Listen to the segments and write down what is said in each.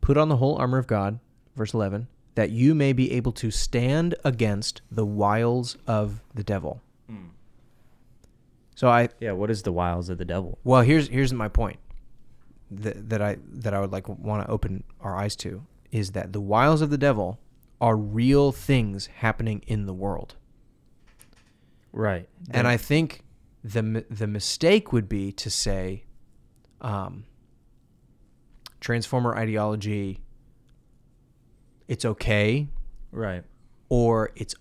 put on the whole armor of God, verse 11, that you may be able to stand against the wiles of the devil. So what is the wiles of the devil? Well, here's my point that I would want to open our eyes to, is that the wiles of the devil are real things happening in the world. Right. And I think the mistake would be to say transformer ideology, it's okay, right, or it's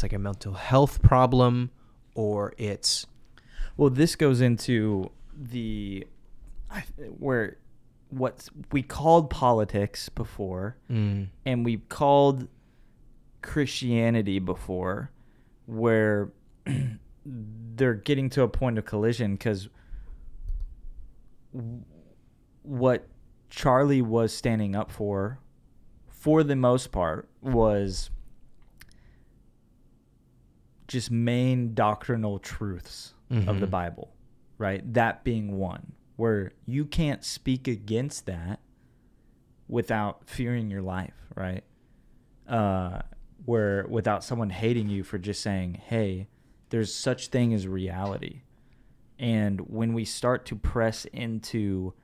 like a mental health problem, or it's... Well, this goes into where what we called politics before, and we called Christianity before, where they're getting to a point of collision, because what Charlie was standing up for the most part, was just main doctrinal truths of the Bible, right? That being one, where you can't speak against that without fearing your life, right? Where without someone hating you for just saying, hey, there's such thing as reality. And when we start to press into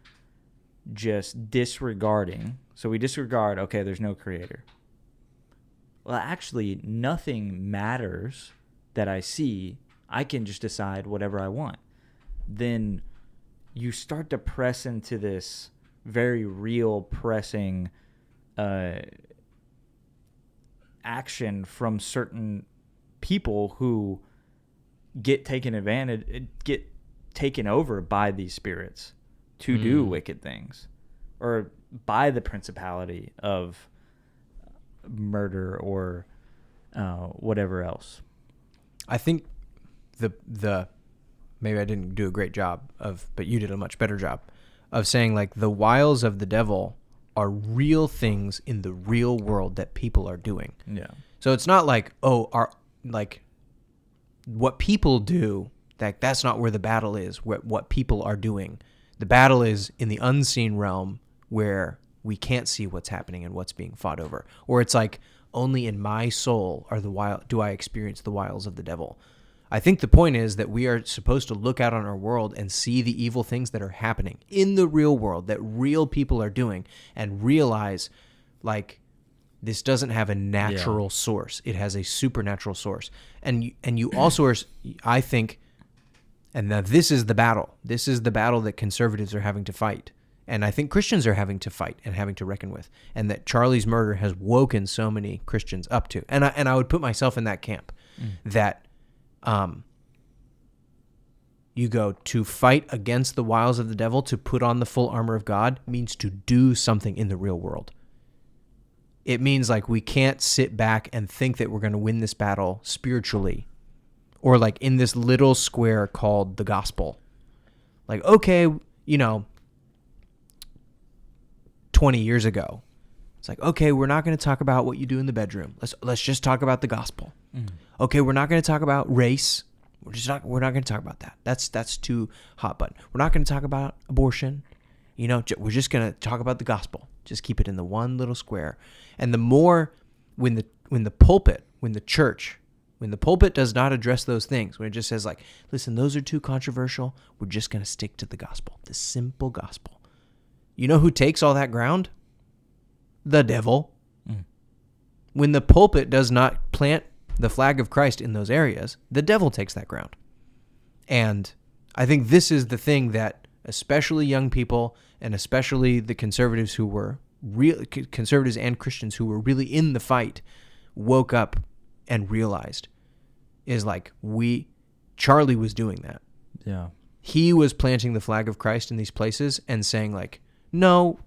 just disregarding, so we disregard, okay, there's no creator. Well, actually, nothing matters that I see. I can just decide whatever I want. Then you start to press into this very real pressing action from certain people who get taken over by these spirits to do wicked things, or by the principality of murder or whatever else. I think the maybe I didn't do a great job but you did a much better job of saying, like, the wiles of the devil are real things in the real world that people are doing. Yeah. So it's not like, what people do, that's not where the battle is, what people are doing. The battle is in the unseen realm, where we can't see what's happening and what's being fought over. Or it's like, only in my soul do I experience the wiles of the devil. I think the point is that we are supposed to look out on our world and see the evil things that are happening in the real world, that real people are doing, and realize, like, this doesn't have a natural source. It has a supernatural source. And you also are, I think, and now this is the battle. This is the battle that conservatives are having to fight. And I think Christians are having to fight and having to reckon with. And that Charlie's murder has woken so many Christians up to. And I would put myself in that camp. That you go to fight against the wiles of the devil, to put on the full armor of God, means to do something in the real world. It means, like, we can't sit back and think that we're going to win this battle spiritually, or like in this little square called the gospel. Like, okay, 20 years ago, it's like, okay, we're not going to talk about what you do in the bedroom. Let's just talk about the gospel. Okay, we're not going to talk about race. We're not going to talk about that. That's too hot button. We're not going to talk about abortion. We're just going to talk about the gospel. Just keep it in the one little square. And the more, when the pulpit does not address those things, when it just says, like, listen, those are too controversial, we're just going to stick to the gospel, the simple gospel. You know who takes all that ground? The devil. When the pulpit does not plant the flag of Christ in those areas, the devil takes that ground. And I think this is the thing that especially young people, and especially the conservatives conservatives and Christians who were really in the fight, woke up and realized, is like, Charlie was doing that. Yeah. He was planting the flag of Christ in these places and saying, like, no,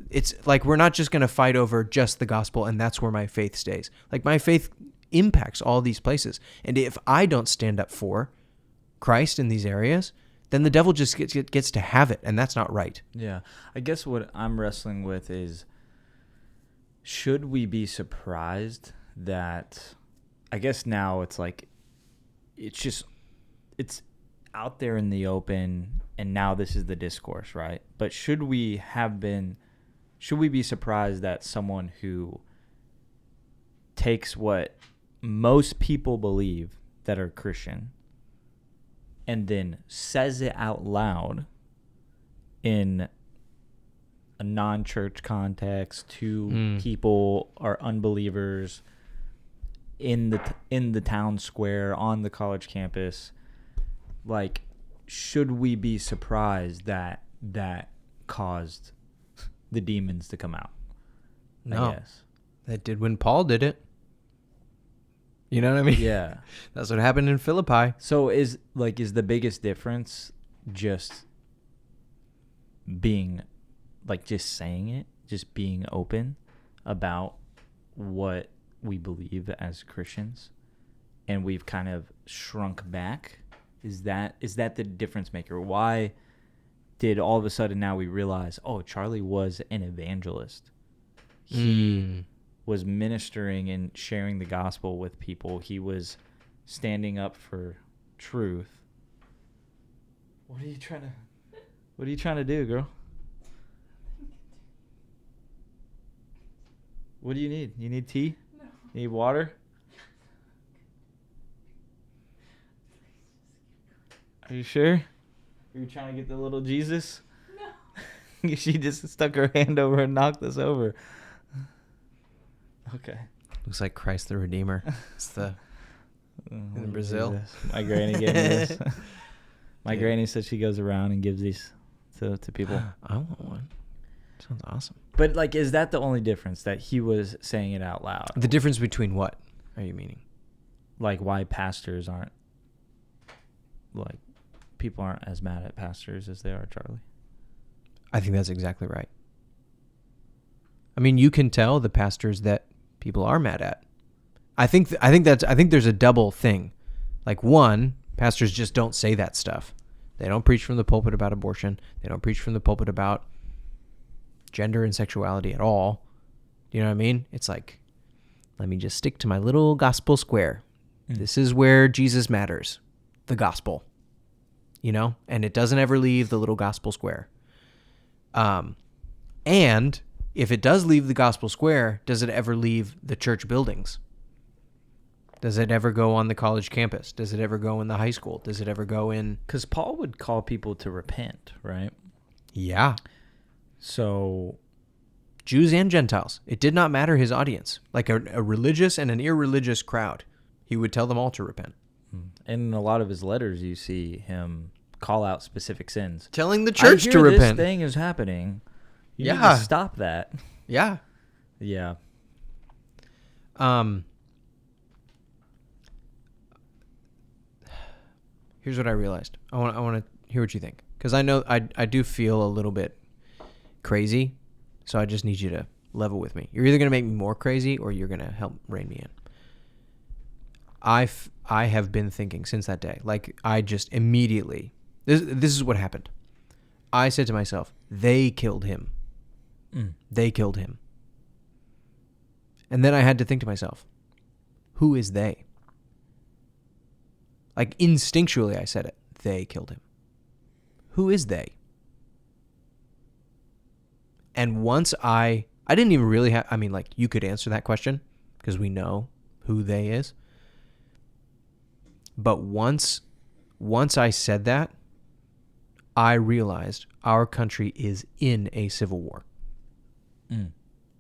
it's like, we're not just going to fight over just the gospel and that's where my faith stays. Like, my faith impacts all these places. And if I don't stand up for Christ in these areas, then the devil just gets to have it, and that's not right. Yeah. I guess what I'm wrestling with is, should we be surprised that, I guess now it's like, it's out there in the open, and now this is the discourse, right? But should we have been should we be surprised that someone who takes what most people believe that are Christian and then says it out loud in a non-church context to people or unbelievers in the town square on the college campus, like, should we be surprised that that caused the demons to come out? No. I guess. That did when Paul did it. You know what I mean? Yeah. That's what happened in Philippi. So is the biggest difference just being, like, just saying it, just being open about what we believe as Christians, and we've kind of shrunk back? Is that the difference maker? Why did all of a sudden now we realize, oh, Charlie was an evangelist. He was ministering and sharing the gospel with people. He was standing up for truth. What are you trying to do, girl? What do you need? You need tea? No. You need water? Are you sure? Are you trying to get the little Jesus? No. She just stuck her hand over and knocked us over. Okay. Looks like Christ the Redeemer. It's the in Brazil. My granny gave me this. My granny said she goes around and gives these to people. I want one. Sounds awesome. But, like, is that the only difference, that he was saying it out loud? The difference between what are you meaning? Like, why pastors aren't, like, people aren't as mad at pastors as they are Charlie? I think that's exactly right. I mean, you can tell the pastors that people are mad at. I think there's a double thing. Like, one, pastors just don't say that stuff. They don't preach from the pulpit about abortion. They don't preach from the pulpit about gender and sexuality at all. You know what I mean? It's like, let me just stick to my little gospel square. This is where Jesus matters. The gospel. You know? And it doesn't ever leave the little gospel square. And if it does leave the gospel square, does it ever leave the church buildings? Does it ever go on the college campus? Does it ever go in the high school? Does it ever go in? Because Paul would call people to repent, right? Yeah. So Jews and Gentiles. It did not matter his audience. Like a religious and an irreligious crowd. He would tell them all to repent. in a lot of his letters, you see him call out specific sins. Telling the church to repent. This thing is happening. You need Yeah. to stop that. Yeah. Yeah. Here's what I realized. I want to hear what you think, because I know I do feel a little bit crazy, so I just need you to level with me. You're either going to make me more crazy or you're going to help rein me in. I have been thinking since that day, like I just immediately, this is what happened. I said to myself, they killed him. They killed him. And then I had to think to myself, who is they? Like instinctually I said it. They killed him. Who is they? And once I didn't even really have, I mean, like you could answer that question because we know who they is. But once I said that, I realized our country is in a civil war.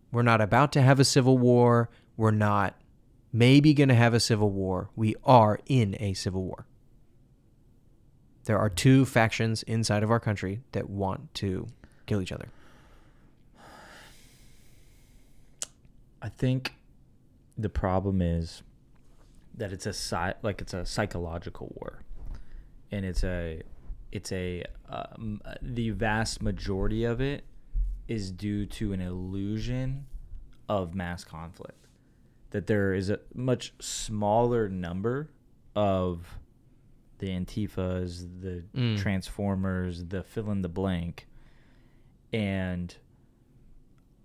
We're not about to have a civil war. We're not maybe going to have a civil war. We are in a civil war. There are two factions inside of our country that want to kill each other. I think the problem is that it's a psychological war, and the vast majority of it is due to an illusion of mass conflict. That there is a much smaller number of the Antifas, the Transformers, the fill in the blank, and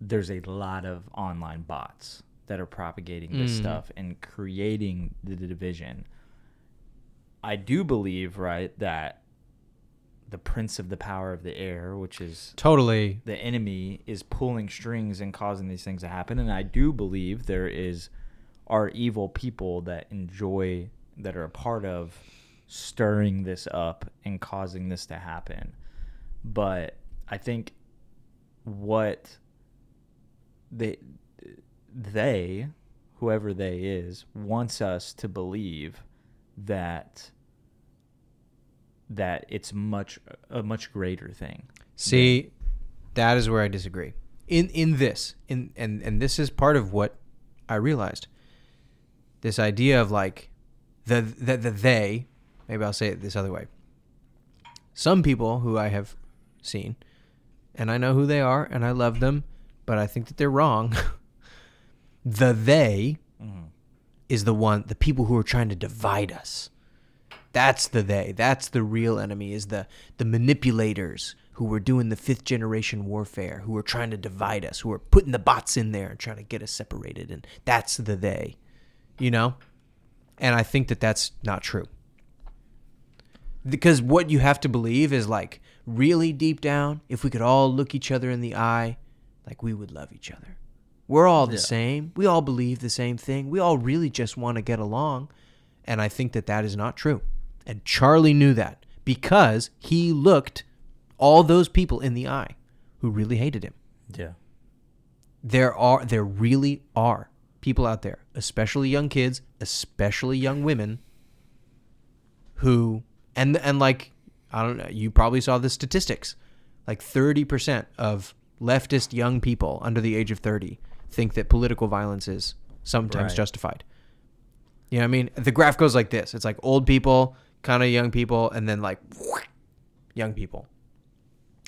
there's a lot of online bots that are propagating this stuff and creating the division. I do believe, right, that the prince of the power of the air, which is Totally. the enemy, is pulling strings and causing these things to happen. And I do believe there are evil people that are a part of stirring this up and causing this to happen. But I think what they, whoever they is, wants us to believe that it's a much greater thing. See, that is where I disagree. In this, and this is part of what I realized. This idea of like the they, maybe I'll say it this other way. Some people who I have seen, and I know who they are, and I love them, but I think that they're wrong. The they is the people who are trying to divide us. That's the they. That's the real enemy, is the manipulators who were doing the 5th generation warfare, who are trying to divide us, who are putting the bots in there and trying to get us separated. And that's the they, you know? And I think that that's not true. Because what you have to believe is like really deep down, if we could all look each other in the eye, like we would love each other. We're all the same. We all believe the same thing. We all really just want to get along. And I think that that is not true. And Charlie knew that because he looked all those people in the eye who really hated him. Yeah. There really are people out there, especially young kids, especially young women, who, and like, I don't know, you probably saw the statistics. Like 30% of leftist young people under the age of 30 think that political violence is sometimes justified. You know what I mean? The graph goes like this. It's like old people, kind of young people, and then like young people.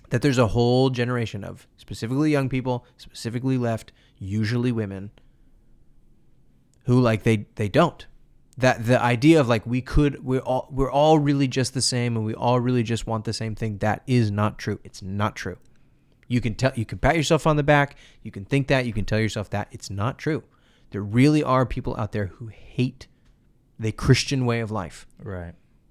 That there's a whole generation of specifically young people, specifically left, usually women, who like they don't. That the idea of like we're all really just the same and we all really just want the same thing, that is not true. It's not true. You can pat yourself on the back, you can think that, you can tell yourself that. It's not true. There really are people out there who hate the Christian way of life. Right.